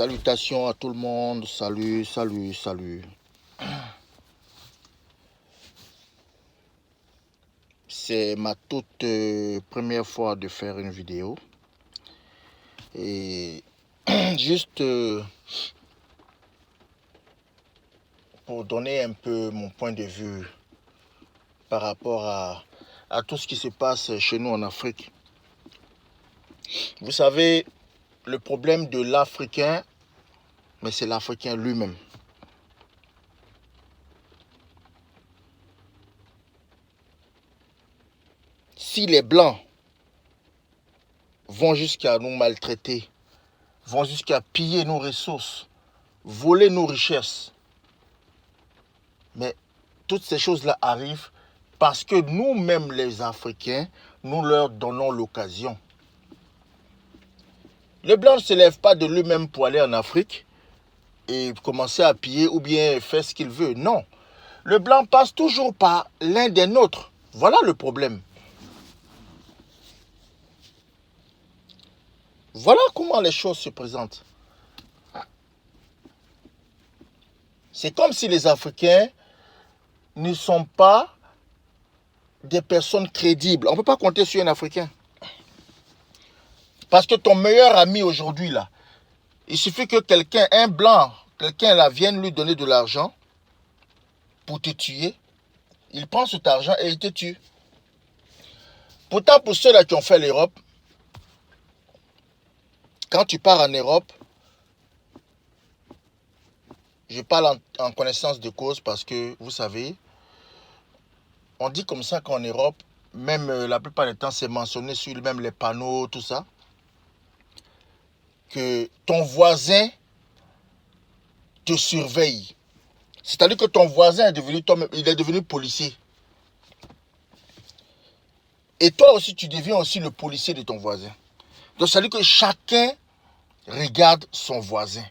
Salutations à tout le monde, salut. C'est ma toute première fois de faire une vidéo. Et juste pour donner un peu mon point de vue par rapport à tout ce qui se passe chez nous en Afrique. Vous savez, le problème de l'Africain, mais c'est l'Africain lui-même. Si les Blancs vont jusqu'à nous maltraiter, vont jusqu'à piller nos ressources, voler nos richesses, mais toutes ces choses-là arrivent parce que nous-mêmes les Africains, nous leur donnons l'occasion. Le Blanc ne se lève pas de lui-même pour aller en Afrique et commencer à piller ou bien faire ce qu'il veut. Non. Le Blanc passe toujours par l'un des nôtres. Voilà le problème. Voilà comment les choses se présentent. C'est comme si les Africains ne sont pas des personnes crédibles. On ne peut pas compter sur un Africain. Parce que ton meilleur ami aujourd'hui, là, il suffit que quelqu'un, un blanc, quelqu'un là vienne lui donner de l'argent pour te tuer. Il prend cet argent et il te tue. Pourtant, pour ceux-là qui ont fait l'Europe, quand tu pars en Europe, je parle en connaissance de cause parce que, vous savez, on dit comme ça qu'en Europe, même la plupart du temps, c'est mentionné sur même les panneaux, tout ça, que ton voisin te surveille. C'est-à-dire que ton voisin est devenu policier. Et toi aussi, tu deviens aussi le policier de ton voisin. Donc, c'est-à-dire que chacun regarde son voisin.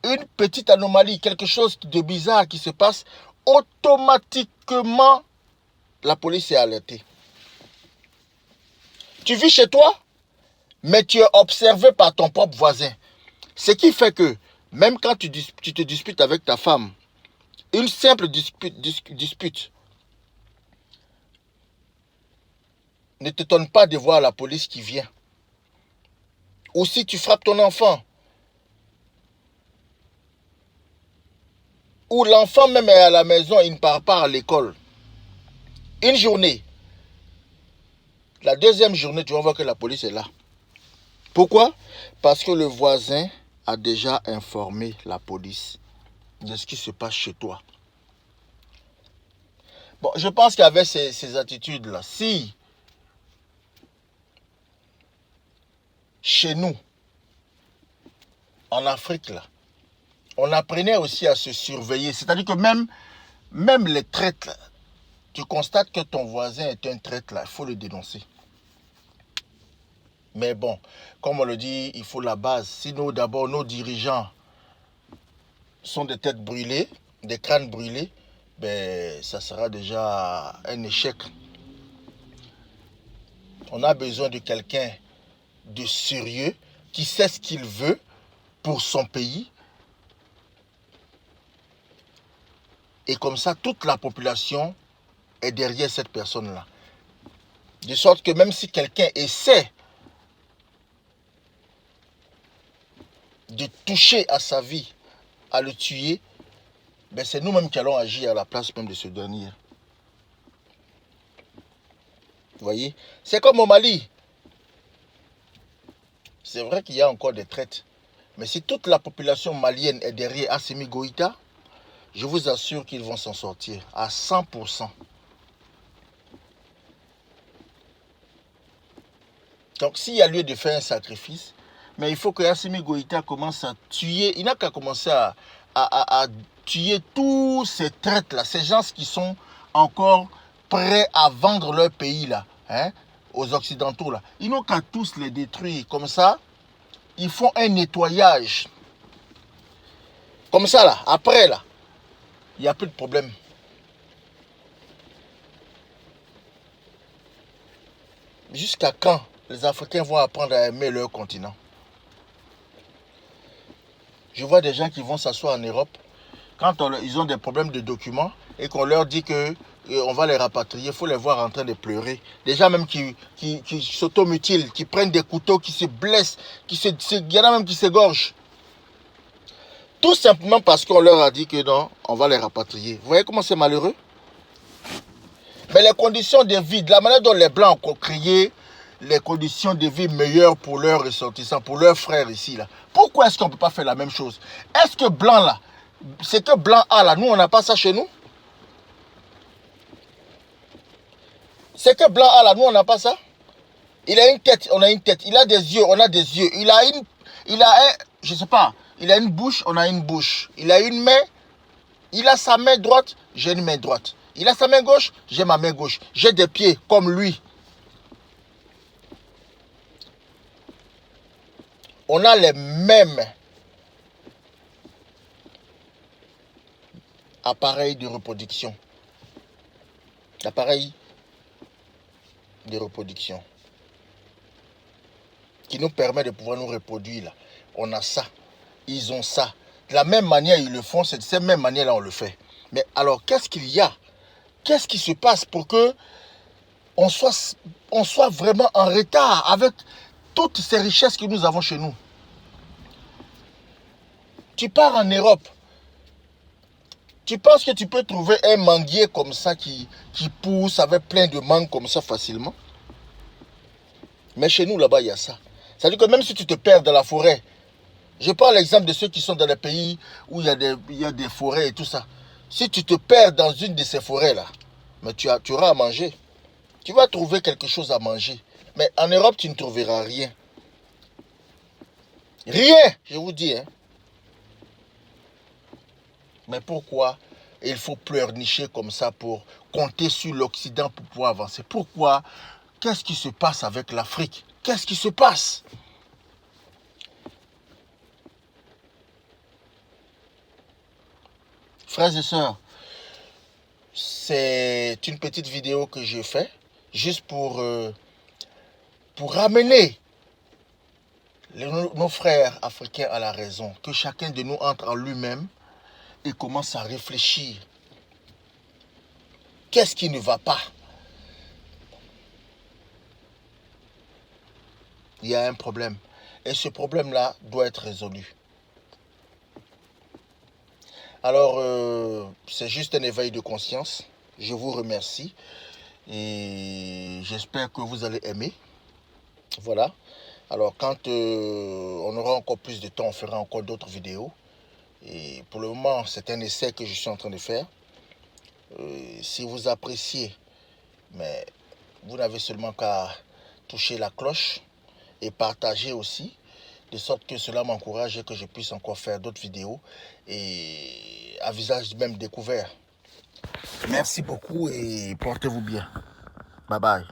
Une petite anomalie, quelque chose de bizarre qui se passe, automatiquement, la police est alertée. Tu vis chez toi, mais tu es observé par ton propre voisin. Ce qui fait que, même quand tu te disputes avec ta femme, une simple dispute, ne t'étonne pas de voir la police qui vient. Ou si tu frappes ton enfant, ou l'enfant même est à la maison, il ne part pas à l'école. Une journée, la deuxième journée, tu vas voir que la police est là. Pourquoi? Parce que le voisin a déjà informé la police de ce qui se passe chez toi. Bon, je pense qu'avec ces attitudes-là, si chez nous, en Afrique, là, on apprenait aussi à se surveiller, c'est-à-dire que même les traites, là, tu constates que ton voisin est un traître, là, il faut le dénoncer. Mais bon, comme on le dit, il faut la base. Si d'abord, nos dirigeants sont des têtes brûlées, des crânes brûlés, ben, ça sera déjà un échec. On a besoin de quelqu'un de sérieux, qui sait ce qu'il veut pour son pays. Et comme ça, toute la population est derrière cette personne-là. De sorte que même si quelqu'un essaie de toucher à sa vie, à le tuer, ben c'est nous-mêmes qui allons agir à la place même de ce dernier. Vous voyez? C'est comme au Mali. C'est vrai qu'il y a encore des traites. Mais si toute la population malienne est derrière Assimi Goïta, je vous assure qu'ils vont s'en sortir à 100%. Donc s'il y a lieu de faire un sacrifice, mais il faut que Assimi Goïta commence à tuer. Il n'a qu'à commencer à tuer tous ces traites-là, ces gens qui sont encore prêts à vendre leur pays là, hein, aux Occidentaux là. Ils n'ont qu'à tous les détruire. Comme ça, ils font un nettoyage. Comme ça là, après là, il n'y a plus de problème. Jusqu'à quand les Africains vont apprendre à aimer leur continent? Je vois des gens qui vont s'asseoir en Europe, quand ils ont des problèmes de documents et qu'on leur dit que on va les rapatrier, il faut les voir en train de pleurer. Des gens même qui s'automutilent, qui prennent des couteaux, qui se blessent, il y en a même qui s'égorgent. Tout simplement parce qu'on leur a dit que non, on va les rapatrier. Vous voyez comment c'est malheureux? Mais les conditions de vie, de la manière dont les Blancs ont créé les conditions de vie meilleures pour leurs ressortissants, pour leurs frères ici, là. Pourquoi est-ce qu'on ne peut pas faire la même chose? Est-ce que Blanc, là, ce que Blanc a, là, nous, on n'a pas ça chez nous? Ce que Blanc a, là, nous, on n'a pas ça? Il a une tête, on a une tête. Il a des yeux, on a des yeux. Il a je sais pas, il a une bouche, on a une bouche. Il a une main, il a sa main droite, j'ai une main droite. Il a sa main gauche, j'ai ma main gauche. J'ai des pieds comme lui. On a les mêmes appareils de reproduction. Appareils de reproduction qui nous permet de pouvoir nous reproduire là. On a ça. Ils ont ça. De la même manière, ils le font, c'est de cette même manière-là, on le fait. Mais alors, qu'est-ce qu'il y a? Qu'est-ce qui se passe pour que on soit vraiment en retard avec toutes ces richesses que nous avons chez nous? Tu pars en Europe. Tu penses que tu peux trouver un manguier comme ça qui pousse avec plein de mangues comme ça facilement? Mais chez nous, là-bas, il y a ça. C'est-à-dire que même si tu te perds dans la forêt, je prends l'exemple de ceux qui sont dans les pays où il y a des forêts et tout ça. Si tu te perds dans une de ces forêts-là, mais tu auras à manger. Tu vas trouver quelque chose à manger. Mais en Europe, tu ne trouveras rien. Rien, je vous dis. Hein. Mais pourquoi il faut pleurnicher comme ça pour compter sur l'Occident pour pouvoir avancer? Pourquoi? Qu'est-ce qui se passe avec l'Afrique? Qu'est-ce qui se passe? Frères et sœurs, c'est une petite vidéo que j'ai faite juste pour ramener nos frères africains à la raison. Que chacun de nous entre en lui-même et commence à réfléchir. Qu'est-ce qui ne va pas? Il y a un problème. Et ce problème-là doit être résolu. Alors, c'est juste un éveil de conscience. Je vous remercie. Et j'espère que vous allez aimer. Voilà. Alors, quand on aura encore plus de temps, on fera encore d'autres vidéos. Et pour le moment, c'est un essai que je suis en train de faire. Si vous appréciez, mais vous n'avez seulement qu'à toucher la cloche et partager aussi, de sorte que cela m'encourage et que je puisse encore faire d'autres vidéos et à visage même découvert. Merci beaucoup et portez-vous bien. Bye bye.